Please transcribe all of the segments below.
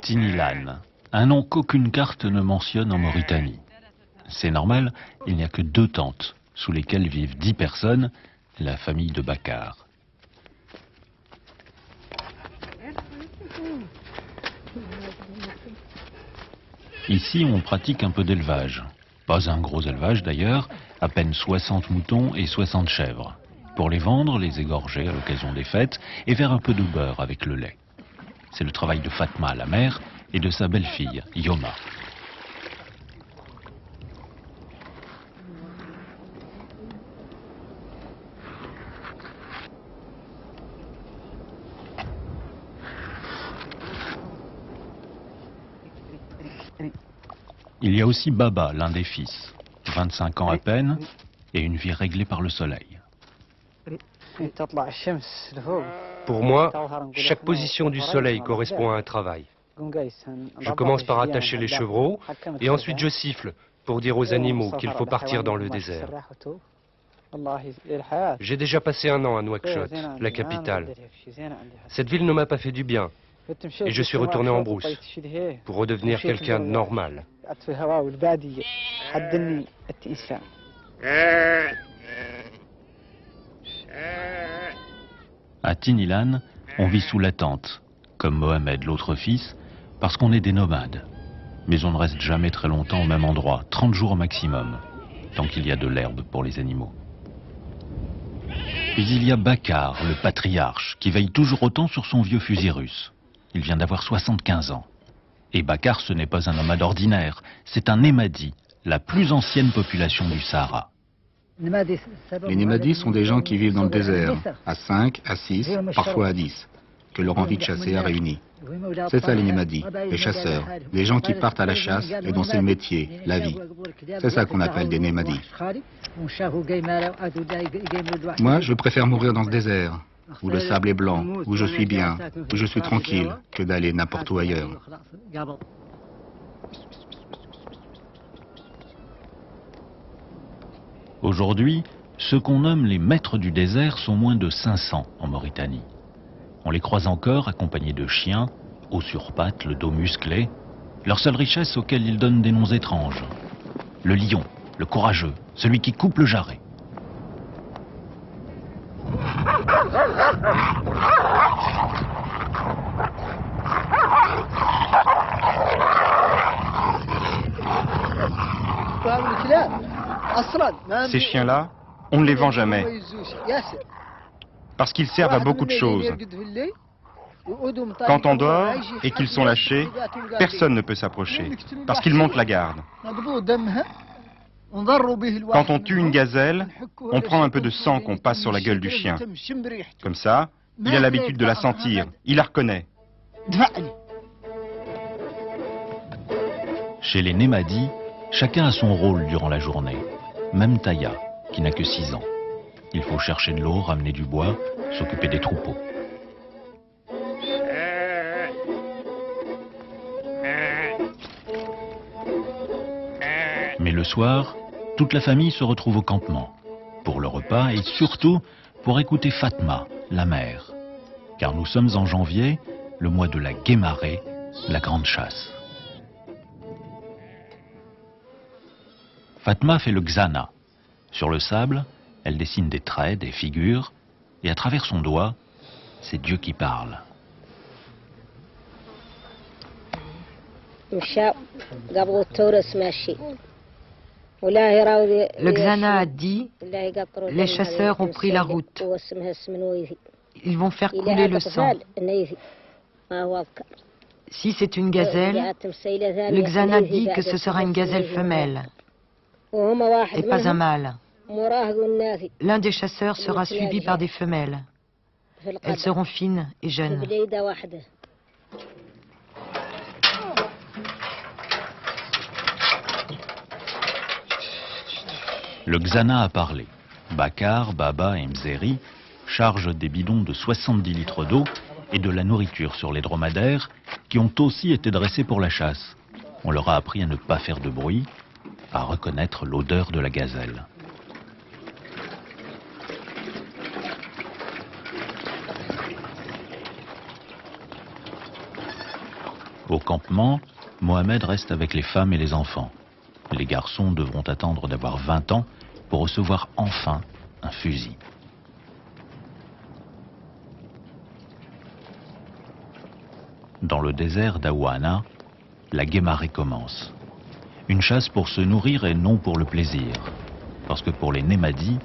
Tinilan, un nom qu'aucune carte ne mentionne en Mauritanie. C'est normal, il n'y a que 2 tentes, sous lesquelles vivent 10 personnes, la famille de Bakar. Ici, on pratique un peu d'élevage. Pas un gros élevage d'ailleurs, à peine 60 moutons et 60 chèvres. Pour les vendre, les égorger à l'occasion des fêtes et faire un peu de beurre avec le lait. C'est le travail de Fatma, la mère, et de sa belle-fille, Yoma. Il y a aussi Baba, l'un des fils, 25 ans à peine, et une vie réglée par le soleil. Pour moi, chaque position du soleil correspond à un travail. Je commence par attacher les chevreaux et ensuite je siffle pour dire aux animaux qu'il faut partir dans le désert. J'ai déjà passé 1 an à Nouakchott, la capitale. Cette ville ne m'a pas fait du bien et je suis retourné en brousse pour redevenir quelqu'un de normal. À Tinilan, on vit sous la tente, comme Mohamed, l'autre fils, parce qu'on est des nomades. Mais on ne reste jamais très longtemps au même endroit, 30 jours au maximum, tant qu'il y a de l'herbe pour les animaux. Puis il y a Bakar, le patriarche, qui veille toujours autant sur son vieux fusil russe. Il vient d'avoir 75 ans. Et Bakar, ce n'est pas un nomade ordinaire, c'est un Némadi, la plus ancienne population du Sahara. Les Némadis sont des gens qui vivent dans le désert, à 5, à 6, parfois à 10, que leur envie de chasser a réuni. C'est ça les Némadis, les chasseurs, des gens qui partent à la chasse et dont c'est le métier, la vie. C'est ça qu'on appelle des Némadis. Moi, je préfère mourir dans ce désert, où le sable est blanc, où je suis bien, où je suis tranquille, que d'aller n'importe où ailleurs. Aujourd'hui, ceux qu'on nomme les maîtres du désert sont moins de 500 en Mauritanie. On les croise encore accompagnés de chiens, hauts sur pattes, le dos musclé, leur seule richesse auquel ils donnent des noms étranges. Le lion, le courageux, celui qui coupe le jarret. Ces chiens-là, on ne les vend jamais, parce qu'ils servent à beaucoup de choses. Quand on dort et qu'ils sont lâchés, personne ne peut s'approcher, parce qu'ils montent la garde. Quand on tue une gazelle, on prend un peu de sang qu'on passe sur la gueule du chien. Comme ça, il a l'habitude de la sentir, il la reconnaît. Chez les Némadis, chacun a son rôle durant la journée. Même Taya, qui n'a que 6 ans. Il faut chercher de l'eau, ramener du bois, s'occuper des troupeaux. Mais le soir, toute la famille se retrouve au campement, pour le repas et surtout pour écouter Fatma, la mère. Car nous sommes en janvier, le mois de la guémarée, la grande chasse. Fatma fait le xana. Sur le sable, elle dessine des traits, des figures, et à travers son doigt, c'est Dieu qui parle. Le xana a dit, les chasseurs ont pris la route. Ils vont faire couler le sang. Si c'est une gazelle, le xana dit que ce sera une gazelle femelle et pas un mâle. L'un des chasseurs sera suivi par des femelles. Elles seront fines et jeunes. Le xana a parlé. Bakar, Baba et Mzeri chargent des bidons de 70 litres d'eau et de la nourriture sur les dromadaires qui ont aussi été dressés pour la chasse. On leur a appris à ne pas faire de bruit, à reconnaître l'odeur de la gazelle. Au campement, Mohamed reste avec les femmes et les enfants. Les garçons devront attendre d'avoir 20 ans pour recevoir enfin un fusil. Dans le désert d'Aouana, la guémarée commence. Une chasse pour se nourrir et non pour le plaisir. Parce que pour les Nemadi,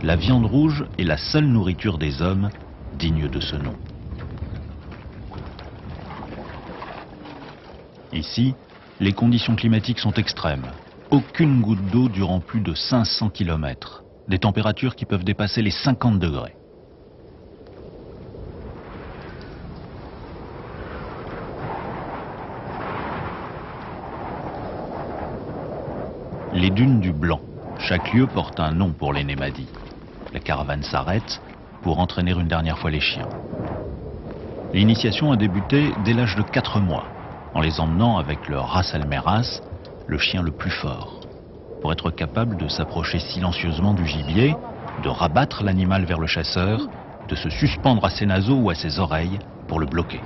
la viande rouge est la seule nourriture des hommes digne de ce nom. Ici, les conditions climatiques sont extrêmes. Aucune goutte d'eau durant plus de 500 km. Des températures qui peuvent dépasser les 50 degrés. Les dunes du Blanc. Chaque lieu porte un nom pour les Nemadi. La caravane s'arrête pour entraîner une dernière fois les chiens. L'initiation a débuté dès l'âge de 4 mois, en les emmenant avec le Ras al-Meras, le chien le plus fort, pour être capable de s'approcher silencieusement du gibier, de rabattre l'animal vers le chasseur, de se suspendre à ses naseaux ou à ses oreilles pour le bloquer.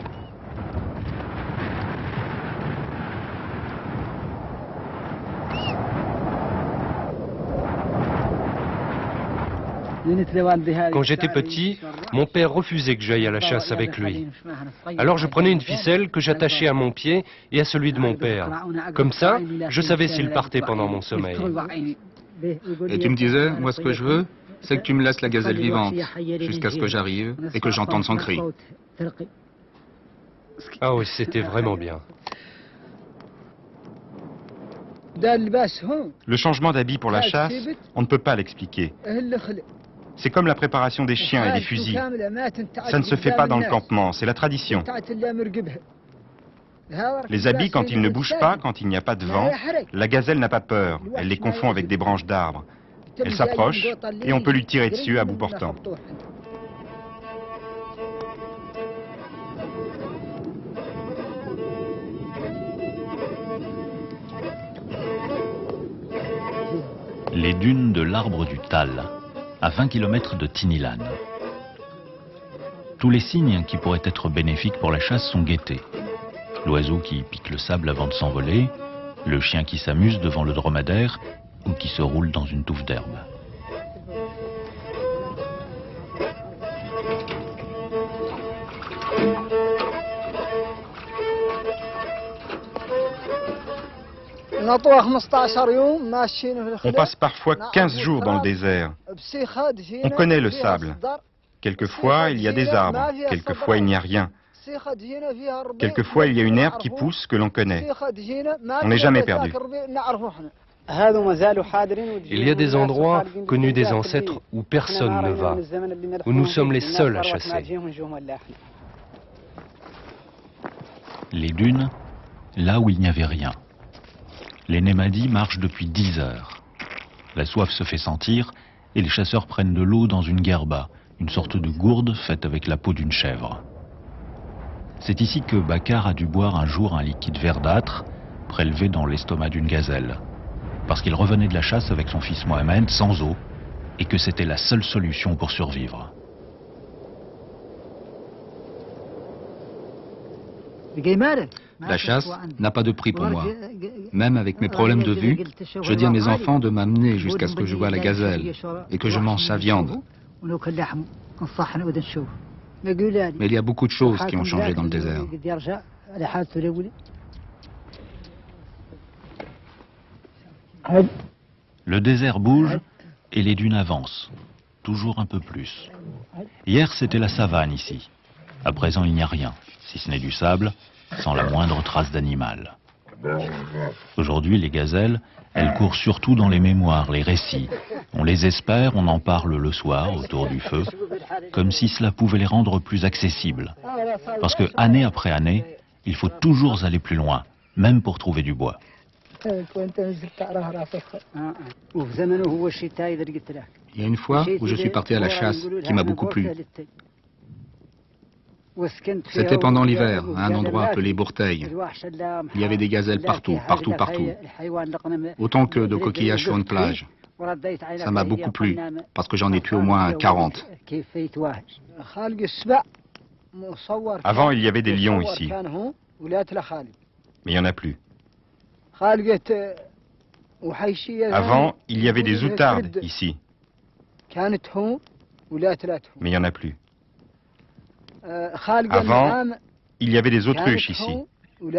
Quand j'étais petit, mon père refusait que j'aille à la chasse avec lui. Alors je prenais une ficelle que j'attachais à mon pied et à celui de mon père. Comme ça, je savais s'il partait pendant mon sommeil. Et tu me disais, moi ce que je veux, c'est que tu me laisses la gazelle vivante, jusqu'à ce que j'arrive et que j'entende son cri. Ah oui, c'était vraiment bien. Le changement d'habit pour la chasse, on ne peut pas l'expliquer. C'est comme la préparation des chiens et des fusils. Ça ne se fait pas dans le campement, c'est la tradition. Les habits, quand ils ne bougent pas, quand il n'y a pas de vent, la gazelle n'a pas peur, elle les confond avec des branches d'arbres. Elle s'approche et on peut lui tirer dessus à bout portant. Les dunes de l'arbre du Tal, à 20 km de Tinilan. Tous les signes qui pourraient être bénéfiques pour la chasse sont guettés. L'oiseau qui pique le sable avant de s'envoler, le chien qui s'amuse devant le dromadaire ou qui se roule dans une touffe d'herbe. On passe parfois 15 jours dans le désert. On connaît le sable. Quelquefois, il y a des arbres. Quelquefois, il n'y a rien. Quelquefois, il y a une herbe qui pousse que l'on connaît. On n'est jamais perdu. Il y a des endroits connus des ancêtres où personne ne va, où nous sommes les seuls à chasser. Les dunes, là où il n'y avait rien. Les Nemadi marchent depuis 10 heures. La soif se fait sentir et les chasseurs prennent de l'eau dans une gerba, une sorte de gourde faite avec la peau d'une chèvre. C'est ici que Bakar a dû boire un jour un liquide verdâtre prélevé dans l'estomac d'une gazelle, parce qu'il revenait de la chasse avec son fils Mohamed sans eau et que c'était la seule solution pour survivre. La chasse n'a pas de prix pour moi. Même avec mes problèmes de vue, je dis à mes enfants de m'amener jusqu'à ce que je voie la gazelle et que je mange sa viande. Mais il y a beaucoup de choses qui ont changé dans le désert. Le désert bouge et les dunes avancent, toujours un peu plus. Hier, c'était la savane ici. À présent, il n'y a rien, si ce n'est du sable, sans la moindre trace d'animal. Aujourd'hui, les gazelles, elles courent surtout dans les mémoires, les récits. On les espère, on en parle le soir, autour du feu, comme si cela pouvait les rendre plus accessibles. Parce que, année après année, il faut toujours aller plus loin, même pour trouver du bois. Il y a une fois où je suis parti à la chasse qui m'a beaucoup plu. C'était pendant l'hiver, à un endroit appelé Bourteil. Il y avait des gazelles partout, partout, partout. Autant que de coquillages sur une plage. Ça m'a beaucoup plu, parce que j'en ai tué au moins 40. Avant, il y avait des lions ici. Mais il n'y en a plus. Avant, il y avait des outardes ici. Mais il n'y en a plus. Avant, il y avait des autruches ici. Mais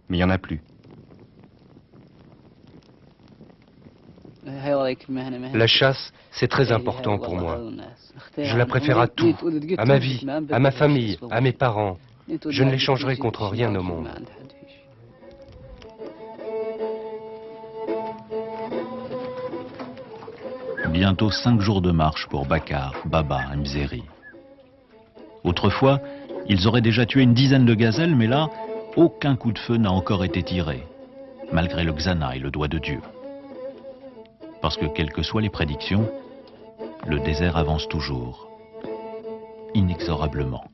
il n'y en a plus. La chasse, c'est très important pour moi. Je la préfère à tout, à ma vie, à ma famille, à mes parents. Je ne les changerai contre rien au monde. Bientôt 5 jours de marche pour Bakar, Baba et Mzeri. Autrefois, ils auraient déjà tué une dizaine de gazelles, mais là, aucun coup de feu n'a encore été tiré, malgré le Xana et le doigt de Dieu. Parce que, quelles que soient les prédictions, le désert avance toujours, inexorablement.